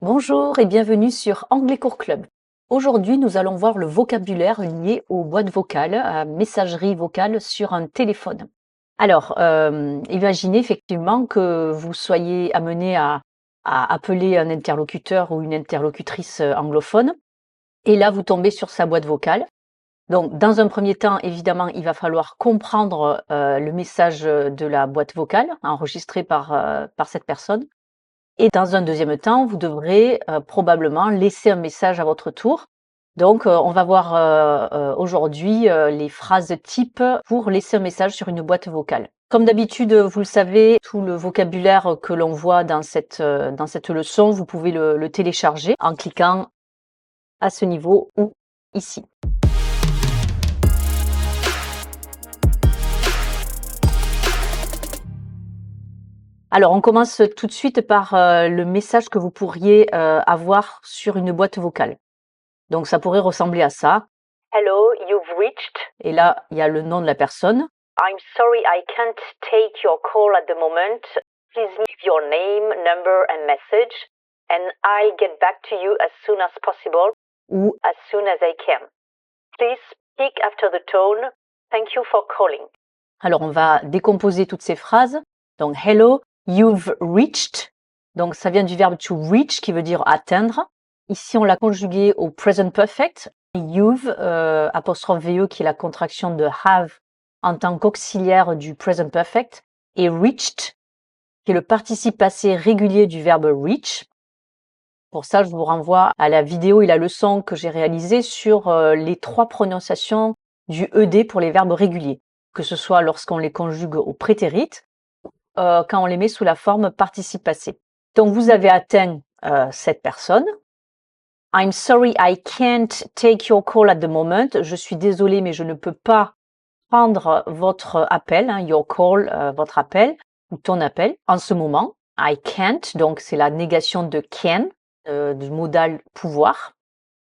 Bonjour et bienvenue sur Anglais Cours Club. Aujourd'hui, nous allons voir le vocabulaire lié aux boîtes vocales, à messagerie vocale sur un téléphone. Alors, imaginez effectivement que vous soyez amené à appeler un interlocuteur ou une interlocutrice anglophone, et là, vous tombez sur sa boîte vocale. Donc, dans un premier temps, évidemment, il va falloir comprendre le message de la boîte vocale enregistré par cette personne. Et dans un deuxième temps, vous devrez probablement laisser un message à votre tour. Donc, on va voir aujourd'hui les phrases types pour laisser un message sur une boîte vocale. Comme d'habitude, vous le savez, tout le vocabulaire que l'on voit dans cette leçon, vous pouvez le télécharger en cliquant à ce niveau ou ici. Alors, on commence tout de suite par le message que vous pourriez avoir sur une boîte vocale. Donc, ça pourrait ressembler à ça. Hello, you've reached. Et là, il y a le nom de la personne. I'm sorry, I can't take your call at the moment. Please leave your name, number and message, and I'll get back to you as soon as possible ou as soon as I can. Please speak after the tone. Thank you for calling. Alors, on va décomposer toutes ces phrases. Donc, hello, you've reached. Donc, ça vient du verbe to reach qui veut dire atteindre. Ici, on l'a conjugué au present perfect. You've, apostrophe VE, qui est la contraction de have en tant qu'auxiliaire du present perfect. Et reached, qui est le participe passé régulier du verbe reach. Pour ça, je vous renvoie à la vidéo et la leçon que j'ai réalisée sur les 3 prononciations du ED pour les verbes réguliers, que ce soit lorsqu'on les conjugue au prétérit, quand on les met sous la forme participe passé. Donc, vous avez atteint cette personne. I'm sorry, I can't take your call at the moment. Je suis désolée, mais je ne peux pas prendre votre appel, your call, votre appel, ou ton appel, en ce moment. I can't, donc c'est la négation de can, du modal pouvoir.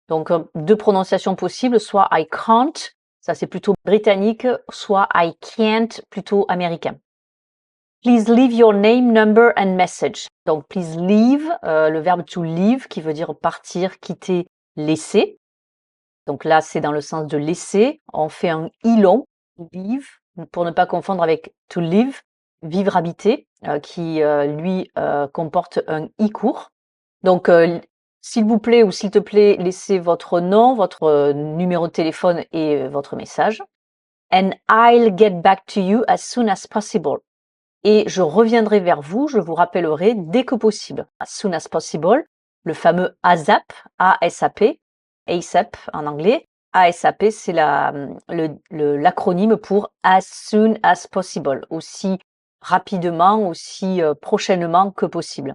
Donc, 2 prononciations possibles, soit I can't, ça c'est plutôt britannique, soit I can't, plutôt américain. Please leave your name, number and message. Donc, please leave, le verbe to leave qui veut dire partir, quitter, laisser. Donc là, c'est dans le sens de laisser. On fait un i long, leave, pour ne pas confondre avec to live, vivre, habiter, qui lui comporte un i court. Donc, s'il vous plaît ou s'il te plaît, laissez votre nom, votre numéro de téléphone et votre message. And I'll get back to you as soon as possible. Et je reviendrai vers vous, je vous rappellerai dès que possible. As soon as possible, le fameux ASAP, A-S-A-P, ASAP en anglais. ASAP, c'est l'acronyme pour as soon as possible, aussi rapidement, aussi prochainement que possible.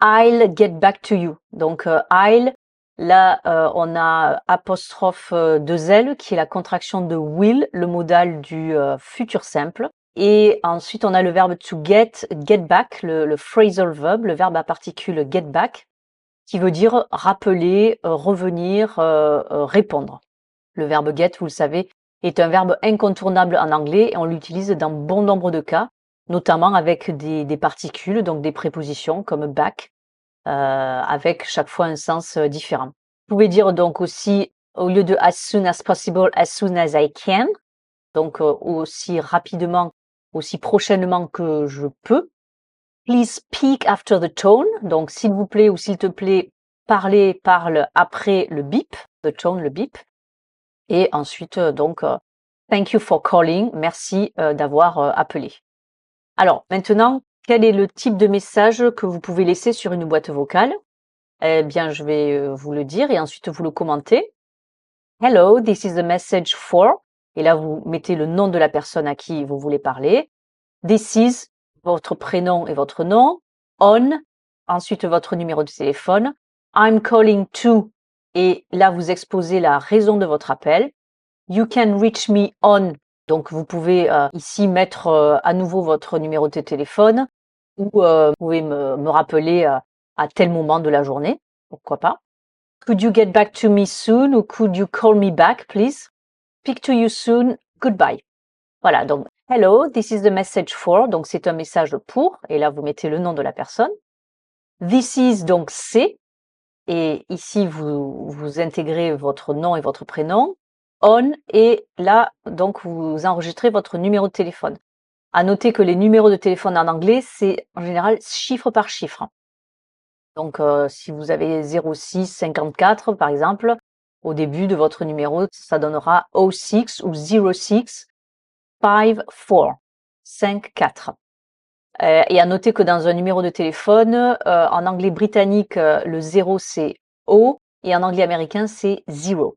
I'll get back to you. Donc, I'll, là, on a apostrophe 2L qui est la contraction de will, le modal du futur simple. Et ensuite, on a le verbe to get back, le phrasal verb, le verbe à particules get back, qui veut dire rappeler, revenir, répondre. Le verbe get, vous le savez, est un verbe incontournable en anglais et on l'utilise dans bon nombre de cas, notamment avec des particules, donc des prépositions comme back, avec chaque fois un sens différent. Vous pouvez dire donc aussi, au lieu de as soon as possible, as soon as I can, donc aussi rapidement, aussi prochainement que je peux. Please speak after the tone, donc s'il vous plaît ou s'il te plaît, parle après le bip, the tone, le bip. Et ensuite, donc, thank you for calling, merci d'avoir appelé. Alors, maintenant, quel est le type de message que vous pouvez laisser sur une boîte vocale? Eh bien, je vais vous le dire et ensuite vous le commentez. Hello, this is a message for. Et là, vous mettez le nom de la personne à qui vous voulez parler. This is votre prénom et votre nom. On, ensuite votre numéro de téléphone. I'm calling to. Et là, vous exposez la raison de votre appel. You can reach me on. Donc, vous pouvez ici mettre à nouveau votre numéro de téléphone ou vous pouvez me rappeler à tel moment de la journée. Pourquoi pas. Could you get back to me soon ou could you call me back, please? Speak to you soon. Goodbye. Voilà, donc hello, this is the message for. Donc, c'est un message pour. Et là, vous mettez le nom de la personne. This is donc c'est, et ici vous intégrez votre nom et votre prénom. On, et là donc vous enregistrez votre numéro de téléphone. À noter que les numéros de téléphone en anglais, c'est en général chiffre par chiffre. Donc si vous avez 06 54 par exemple, au début de votre numéro, ça donnera 06 ou 06 54 54. Et à noter que dans un numéro de téléphone, en anglais britannique, le 0 c'est O et en anglais américain c'est zero.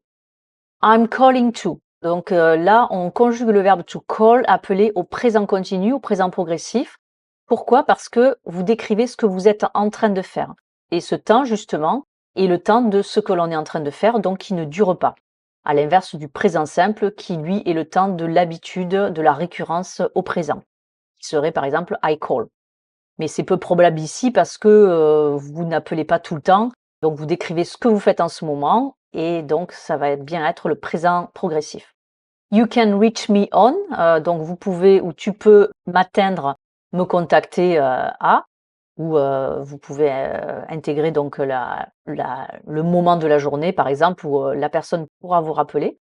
I'm calling to. Donc là, on conjugue le verbe to call, appeler au présent continu, au présent progressif. Pourquoi? Parce que vous décrivez ce que vous êtes en train de faire. Et ce temps, justement, est le temps de ce que l'on est en train de faire, donc qui ne dure pas. À l'inverse du présent simple, qui lui est le temps de l'habitude, de la récurrence au présent, qui serait par exemple I call. Mais c'est peu probable ici parce que vous n'appelez pas tout le temps, donc vous décrivez ce que vous faites en ce moment, et donc ça va bien être le présent progressif. You can reach me on, donc vous pouvez ou tu peux m'atteindre, me contacter à, ou vous pouvez intégrer donc le moment de la journée par exemple où la personne pourra vous rappeler.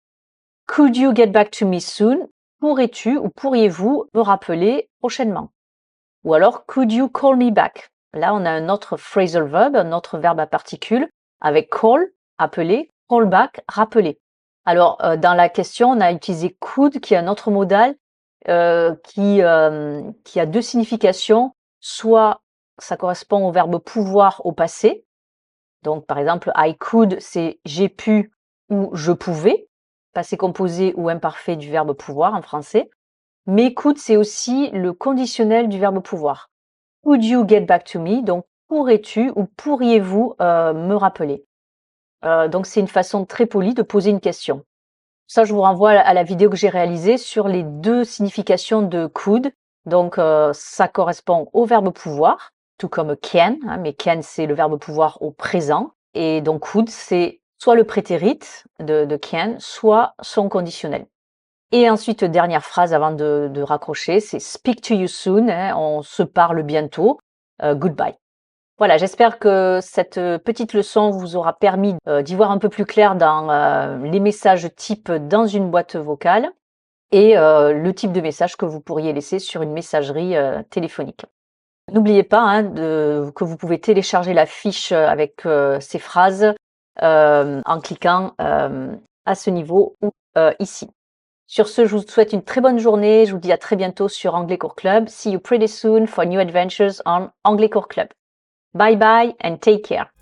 Could you get back to me soon? Pourrais-tu ou pourriez-vous me rappeler prochainement? Ou alors could you call me back? Là on a un autre phrasal verb, un autre verbe à particules avec call, appeler, call back, rappeler. Alors dans la question on a utilisé could qui est un autre modal qui a deux significations. Soit ça correspond au verbe pouvoir au passé. Donc par exemple I could c'est j'ai pu ou je pouvais, passé composé ou imparfait du verbe pouvoir en français. Mais could c'est aussi le conditionnel du verbe pouvoir. Could you get back to me? Donc pourrais-tu ou pourriez-vous me rappeler? Donc c'est une façon très polie de poser une question. Ça, je vous renvoie à la vidéo que j'ai réalisée sur les deux significations de could. Donc, ça correspond au verbe pouvoir, tout comme can, hein, mais can, c'est le verbe pouvoir au présent. Et donc, could, c'est soit le prétérit de can, soit son conditionnel. Et ensuite, dernière phrase avant de raccrocher, c'est speak to you soon, hein, on se parle bientôt, goodbye. Voilà, j'espère que cette petite leçon vous aura permis d'y voir un peu plus clair dans les messages types dans une boîte vocale et le type de message que vous pourriez laisser sur une messagerie téléphonique. N'oubliez pas hein, que vous pouvez télécharger la fiche avec ces phrases en cliquant à ce niveau ou ici. Sur ce, je vous souhaite une très bonne journée. Je vous dis à très bientôt sur Anglais Cours Club. See you pretty soon for new adventures on Anglais Cours Club. Bye bye and take care.